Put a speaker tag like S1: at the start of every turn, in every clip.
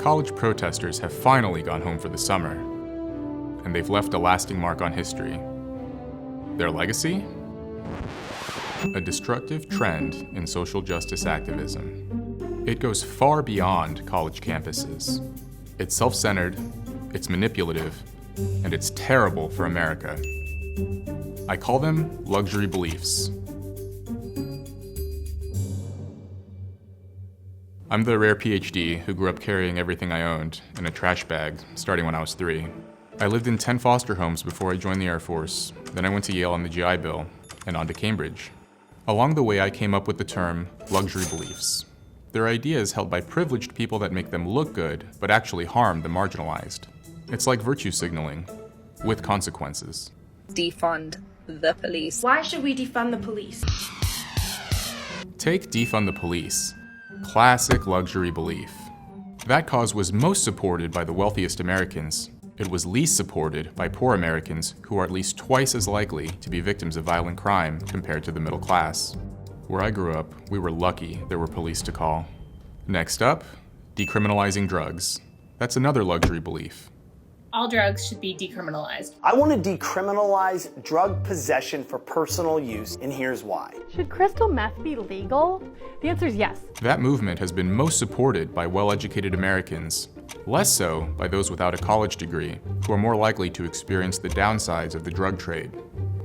S1: college protesters have finally gone home for the summer, and they've left a lasting mark on history. Their legacy? A destructive trend in social justice activism. It goes far beyond college campuses. It's self-centered, it's manipulative, and it's terrible for America. I call them luxury beliefs. I'm the rare PhD who grew up carrying everything I owned in a trash bag starting when I was 3. I lived in 10 foster homes before I joined the Air Force, then I went to Yale on the GI Bill, and on to Cambridge. Along the way, I came up with the term luxury beliefs. They're ideas held by privileged people that make them look good, but actually harm the marginalized. It's like virtue signaling, with consequences.
S2: Defund the police.
S3: Why should we defund the police?
S1: Take defund the police. Classic luxury belief. That cause was most supported by the wealthiest Americans. It was least supported by poor Americans who are at least twice as likely to be victims of violent crime compared to the middle class. Where I grew up, we were lucky there were police to call. Next up, decriminalizing drugs. That's another luxury belief.
S4: All drugs should be decriminalized.
S5: I want to decriminalize drug possession for personal use, and here's why.
S6: Should crystal meth be legal? The answer is yes.
S1: That movement has been most supported by well-educated Americans, less so by those without a college degree, who are more likely to experience the downsides of the drug trade.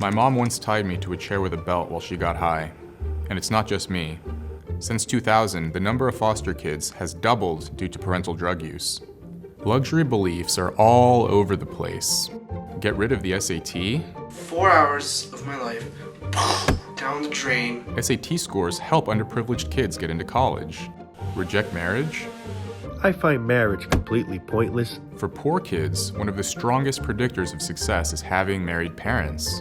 S1: My mom once tied me to a chair with a belt while she got high. And it's not just me. Since 2000, the number of foster kids has doubled due to parental drug use. Luxury beliefs are all over the place. Get rid of the SAT?
S7: 4 hours of my life down the drain.
S1: SAT scores help underprivileged kids get into college. Reject marriage?
S8: I find marriage completely pointless.
S1: For poor kids, one of the strongest predictors of success is having married parents.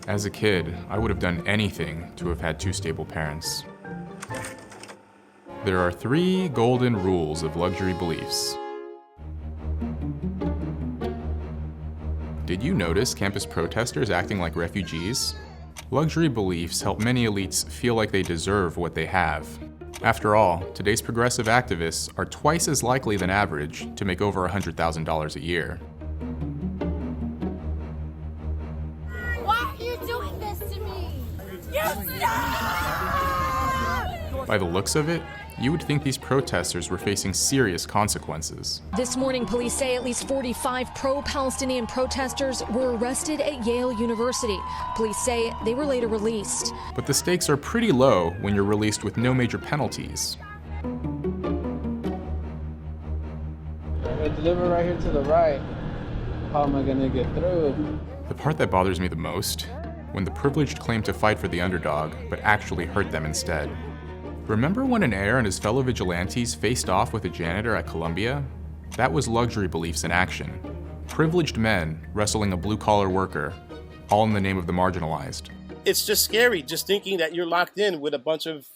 S1: As a kid, I would have done anything to have had 2 stable parents. There are 3 golden rules of luxury beliefs. Did you notice campus protesters acting like refugees? Luxury beliefs help many elites feel like they deserve what they have. After all, today's progressive activists are twice as likely than average to make over $100,000 a year.
S9: Why are you doing this to me? You stop!
S1: By the looks of it, you would think these protesters were facing serious consequences.
S10: This morning, police say at least 45 pro-Palestinian protesters were arrested at Yale University. Police say they were later released.
S1: But the stakes are pretty low when you're released with no major penalties.
S11: I deliver right here to the right. How am I gonna get through?
S1: The part that bothers me the most, when the privileged claim to fight for the underdog, but actually hurt them instead. Remember when an heir and his fellow vigilantes faced off with a janitor at Columbia? That was luxury beliefs in action. Privileged men wrestling a blue-collar worker, all in the name of the marginalized.
S12: It's just scary, just thinking that you're locked in with a bunch of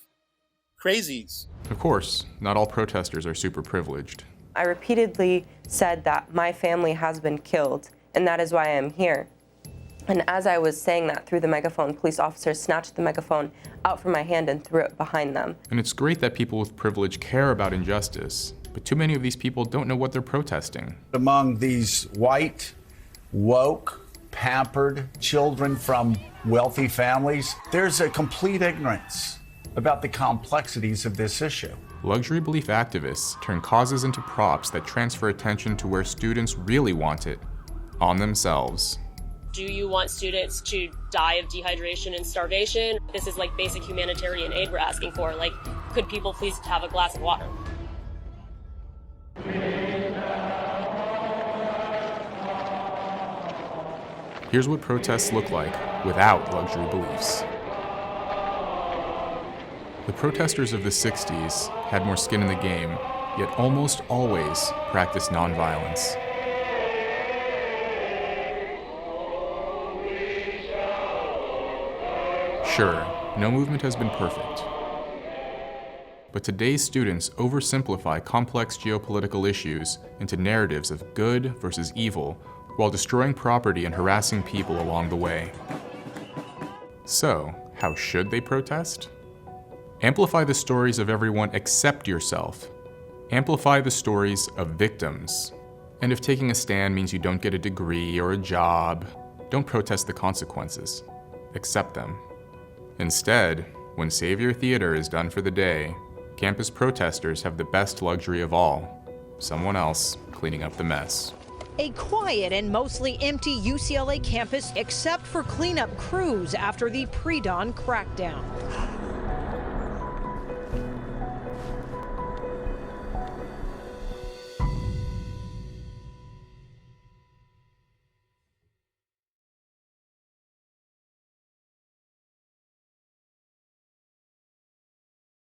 S12: crazies.
S1: Of course, not all protesters are super privileged.
S13: I repeatedly said that my family has been killed, and that is why I am here. And as I was saying that through the megaphone, police officers snatched the megaphone out from my hand and threw it behind them.
S1: And it's great that people with privilege care about injustice, but too many of these people don't know what they're protesting.
S14: Among these white, woke, pampered children from wealthy families, there's a complete ignorance about the complexities of this issue.
S1: Luxury belief activists turn causes into props that transfer attention to where students really want it, on themselves.
S15: Do you want students to die of dehydration and starvation? This is like basic humanitarian aid we're asking for. Like, could people please have a glass of water?
S1: Here's what protests look like without luxury beliefs. The protesters of the 60s had more skin in the game, yet almost always practiced nonviolence. Sure, no movement has been perfect. But today's students oversimplify complex geopolitical issues into narratives of good versus evil while destroying property and harassing people along the way. So, how should they protest? Amplify the stories of everyone except yourself. Amplify the stories of victims. And if taking a stand means you don't get a degree or a job, don't protest the consequences. Accept them. Instead, when Savior Theater is done for the day, campus protesters have the best luxury of all: someone else cleaning up the mess.
S3: A quiet and mostly empty UCLA campus except for cleanup crews after the pre-dawn crackdown.